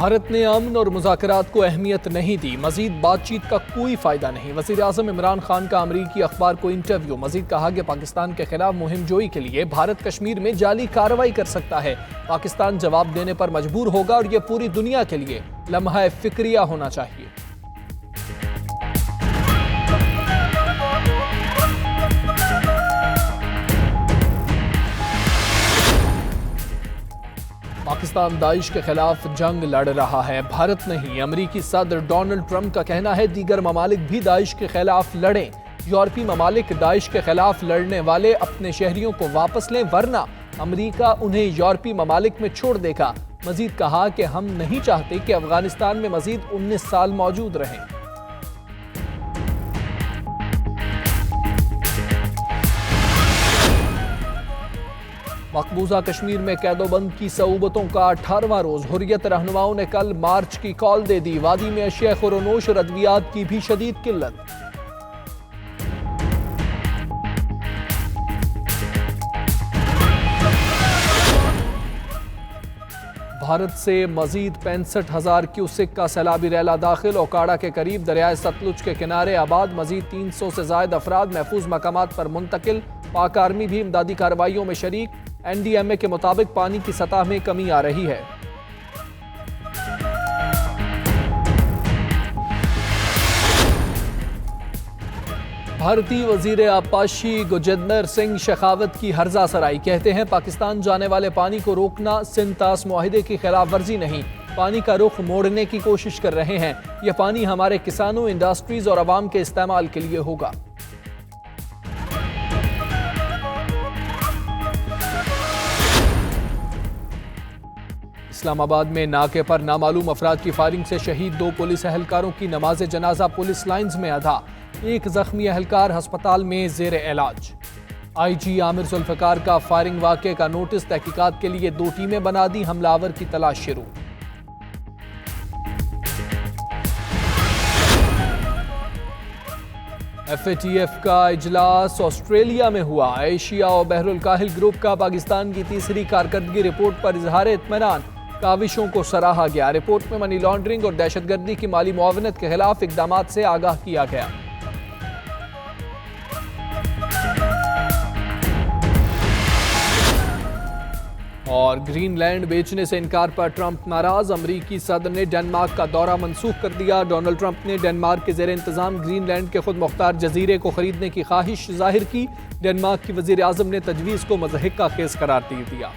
भारत ने अमन और मुज़ाकरात को अहमियत नहीं दी, मजीद बातचीत का कोई फायदा नहीं। वज़ीर आज़म इमरान खान का अमरीकी अखबार को इंटरव्यू। मजीद कहा कि पाकिस्तान के खिलाफ मुहिम जोई के लिए भारत कश्मीर में जाली कार्रवाई कर सकता है। पाकिस्तान जवाब देने पर मजबूर होगा और यह पूरी दुनिया के लिए लम्हा फिक्रिया होना चाहिए। पाकिस्तान दाइश के खिलाफ जंग लड़ रहा है, भारत नहीं। अमरीकी सदर डोनाल्ड ट्रंप का कहना है दीगर ममालिक भी दाइश के खिलाफ लड़ें। यूरोपीय ममालिक दाइश के खिलाफ लड़ने वाले अपने शहरियों को वापस लें, वरना अमरीका उन्हें यूरोपीय ममालिक में छोड़ देगा। मजीद कहा कि हम नहीं चाहते कि अफगानिस्तान में मजीद 19 साल मौजूद रहें। मकबूजा कश्मीर में कैदोबंद की सऊबतों का 18वां रोज। हुर्रियत रहनुमाओं ने कल मार्च की कॉल दे दी। वादी में अशिया खुरोनोश और अद्वियात की भी शदीद किल्लत। भारत से मजीद 65,000 क्यूसेक का सैलाबी रैला दाखिल। ओकाड़ा के करीब दरियाए सतलुज के किनारे आबाद मजीद 300 से ज्यादा अफराद महफूज मकामात पर मुंतकिल। पाक आर्मी भी इमदादी कार्रवाइयों में शरीक। NDMA के मुताबिक पानी की सतह में कमी आ रही है। भारतीय वजीर आबपाशी गुरजिंदर सिंह शेखावत की हर्जा सराई। कहते हैं पाकिस्तान जाने वाले पानी को रोकना सिंतास मुआहिदे की खिलाफ वर्जी नहीं, पानी का रुख मोड़ने की कोशिश कर रहे हैं। यह पानी हमारे किसानों, इंडस्ट्रीज और आवाम के इस्तेमाल के लिए होगा। इस्लामाबाद में नाके पर नामालूम अफराद की फायरिंग से शहीद 2 पुलिस अहलकारों की नमाज जनाजा पुलिस लाइंस में अदा। एक जख्मी अहलकार अस्पताल में जेर इलाज। IG आमिर जुल्फकार का फायरिंग वाक़े का नोटिस। तहकीकात के लिए 2 टीमें बना दी, हमलावर की तलाश शुरू। FATF का इजलास ऑस्ट्रेलिया में हुआ। एशिया और बहरुल काहिल ग्रुप का पाकिस्तान की तीसरी कारकर्दगी रिपोर्ट पर इजहार इत्मीनान। काविशों को सराहा गया। रिपोर्ट में मनी लॉन्ड्रिंग और दहशतगर्दी की माली मुआवनत के खिलाफ इकदामात से आगाह किया गया। और ग्रीनलैंड बेचने से इनकार पर ट्रंप नाराज। अमरीकी सदर ने डेनमार्क का दौरा मंसूख कर दिया। डोनाल्ड ट्रंप ने डेनमार्क के जेर इंतजाम ग्रीनलैंड के खुद मुख्तार जजीरे को खरीदने की ख्वाहिश जाहिर की। डेनमार्क की वजीर आजम ने तजवीज़ को मज़हिका खेज करार दे दिया।